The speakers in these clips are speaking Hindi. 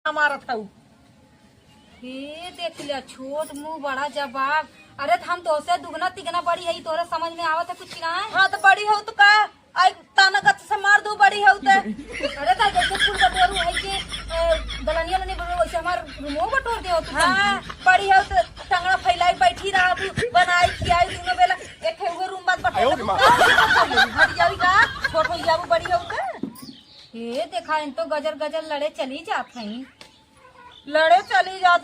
हमारा था हे देख लिया, छोट मुंह बड़ा जवाब। अरे हम तो से दुगना तिगना बड़ी है, तोरे समझ में आवत है कुछ ना? हाँ तो बड़ी हो तो का आई ताना गत से मार दू बड़ी हो तो अरे ता जैसे फूल बटोरू है कि दलनिया नहीं बटोरू, वैसे हमार मुंह बटोर दे हो तू। हाँ बड़ी हो तो टंगड़ा फैलाई बैठी रहा तू, बनाई खियाई दोनों बेला एक है वो रूम बात बटोर हट जावी का छोट हो जाऊ बड़ी हो तो। हे देखा, इन तो गजर गजर लड़े चली जात हैं। लड़े चली जात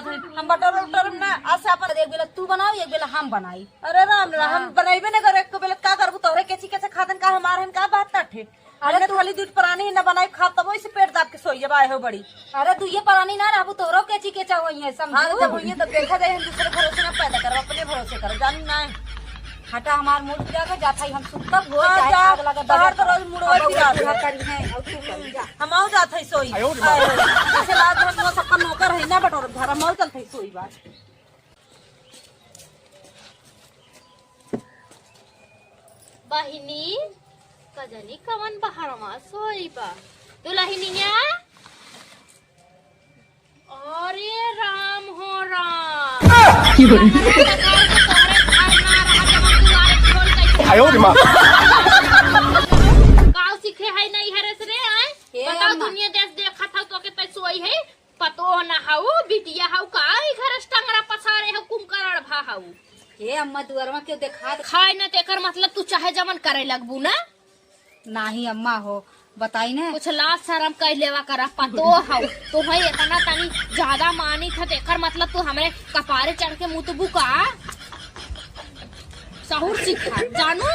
है हम बटर उटर ना आशा पर एक बेला तू बनाओ, एक बेला हम बनाई। अरे राम राम हम बनाइबे न करे, एक बेला का करबू तोरे कैसी कैसे खादन का हमार हम का बात थे। अरे तू खाली दूध प्राणी ही न बनाई खा तब इसे पेट दाब के सोइए बाय हो बड़ी। अरे तू ये परानी ना रहबू, तोरो कैची के चाहो है समझ। हाँ जब हुई तब देखा जाए, हम दूसरे भरोसे ना पैदा करो, अपने भरोसे करो जानी ना। हटा हमार मूड फिरा के जाता ही हम सुतब हो हाँ, चाहे जा, आग लगा बाहर तो रोज मुड़वा फिरा दे। करी है और तू कर जा। हम आओ जात है सोई ऐसे लाद हम वो सबका नौकर है ना बटोर घर हम आओ चलत है सोई बात। बहिनी कजनी कवन बहरवा सोई बा दुलहिनिया। अरे राम हो राम काव सीखे है नहीं हरस रे आए बताओ दुनिया देश देखा था तो के तै सोई है पतो ना हाउ बिटिया हाउ काई घर टंगरा पसारे हो कुमकरण भा हाउ। हे अम्मा दुआरवा क्यों देखा खाए न तेकर मतलब तू चाहे जमन करे लगबू ना नाही अम्मा हो बताई ना। कुछ लाज शरम कह लेवा करा पतो हाउ तो भाई इतना तनी ज्यादा मानी था तेकर मतलब तू हमरे कपारे चढ़ के मुंह तो बुका सहूर सीखा जानू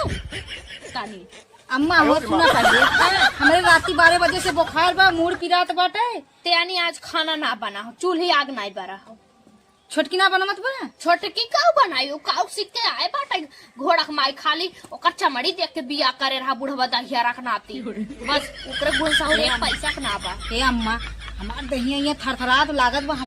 तनी। अम्मा हो सुना पहले हमारे राती 12 बजे से बुखार बा, मूड पिरात बाटे। तेनी आज खाना ना बना हो, चूल्ही आग नहीं बरा हो। छोटकी ना बना मत बा, छोटकी काऊ बनाई काऊ सीख के आए बाटे घोड़ा माई खाली ओकर चमड़ी देख के बिया करे रहा बुढ़वा दहिया रखनाती बस ओकरे गुण सहूर एक पैसा के ना बा। हे अम्मा हमार दहिया थरथरात लागत बा।